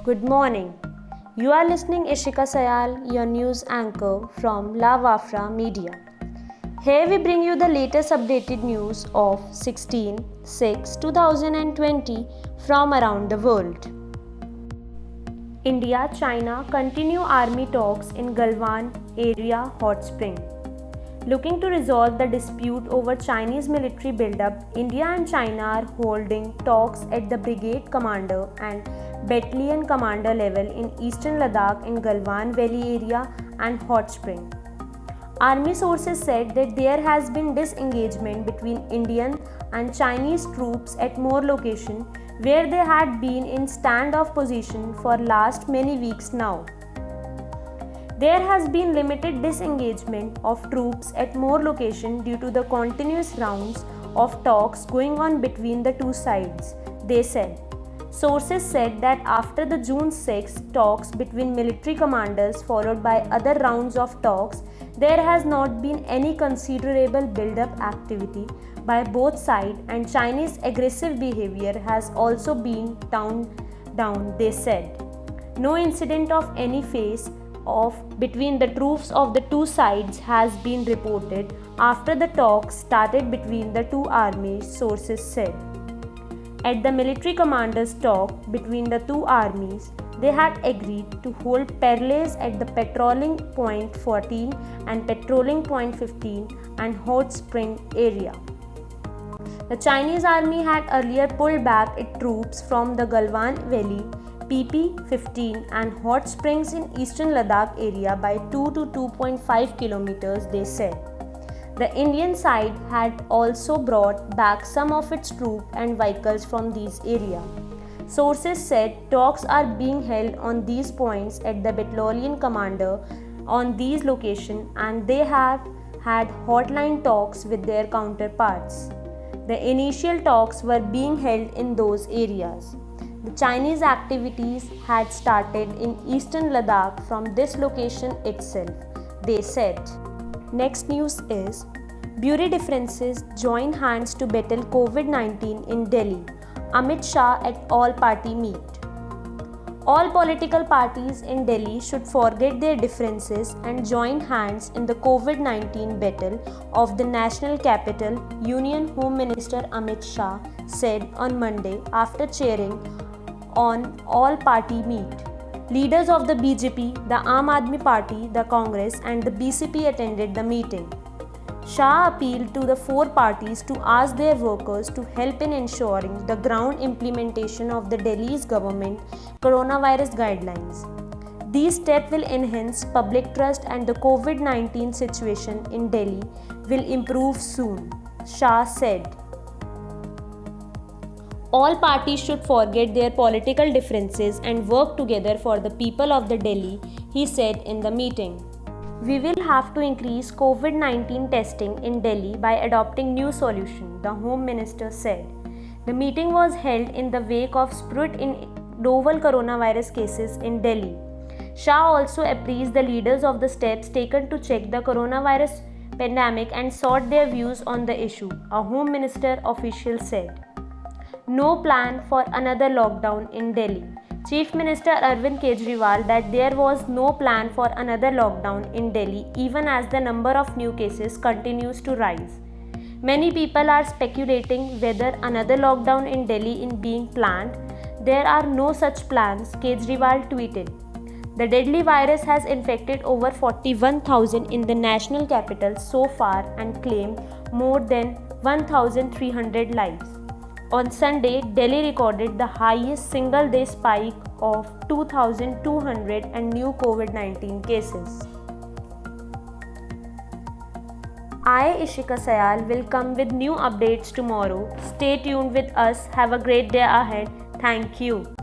Good morning. You are listening Ishika Sayal, your news anchor from La Wafra Media. Here we bring you the latest updated news of 16/6/2020 from around the world. India-China continue army talks in Galwan area hot spring. Looking to resolve the dispute over Chinese military buildup, India and China are holding talks at the brigade commander and battalion commander level in eastern Ladakh in Galwan Valley area and Hot Spring. Army sources said that there has been disengagement between Indian and Chinese troops at more locations where they had been in standoff position for last many weeks now. There has been limited disengagement of troops at more locations due to the continuous rounds of talks going on between the two sides, they said. Sources said that after the June 6 talks between military commanders followed by other rounds of talks, there has not been any considerable build-up activity by both sides and Chinese aggressive behavior has also been toned down, they said. No incident of any phase between the troops of the two sides has been reported after the talks started between the two armies, sources said. At the military commanders' talk between the two armies, they had agreed to hold parleys at the patrolling point 14 and patrolling point 15 and Hot Spring area. The Chinese army had earlier pulled back its troops from the Galwan Valley, PP-15 and Hot Springs in eastern Ladakh area by 2 to 2.5 kilometers, they said. The Indian side had also brought back some of its troops and vehicles from these areas. Sources said talks are being held on these points at the battalion commander on these locations and they have had hotline talks with their counterparts. The initial talks were being held in those areas. The Chinese activities had started in eastern Ladakh from this location itself, they said. Next news is Bureau differences join hands to battle COVID-19 in Delhi. Amit Shah at all-party meet. All political parties in Delhi should forget their differences and join hands in the COVID-19 battle of the national capital, Union Home Minister Amit Shah said on Monday after chairing on all-party meet. Leaders of the BJP, the Aam Aadmi Party, the Congress and the BCP attended the meeting. Shah appealed to the four parties to ask their workers to help in ensuring the ground implementation of the Delhi's government coronavirus guidelines. These steps will enhance public trust and the COVID-19 situation in Delhi will improve soon, Shah said. All parties should forget their political differences and work together for the people of the Delhi, he said in the meeting. We will have to increase COVID-19 testing in Delhi by adopting new solutions, the Home Minister said. The meeting was held in the wake of spurt in novel coronavirus cases in Delhi. Shah also appraised the leaders of the steps taken to check the coronavirus pandemic and sought their views on the issue, a Home Minister official said. No plan for another lockdown in Delhi. Chief Minister Arvind Kejriwal that there was no plan for another lockdown in Delhi even as the number of new cases continues to rise. Many people are speculating whether another lockdown in Delhi is being planned. There are no such plans, Kejriwal tweeted. The deadly virus has infected over 41,000 in the national capital so far and claimed more than 1,300 lives. On Sunday, Delhi recorded the highest single-day spike of 2,200 and new COVID-19 cases. I, Ishika Sayal, will come with new updates tomorrow. Stay tuned with us. Have a great day ahead. Thank you.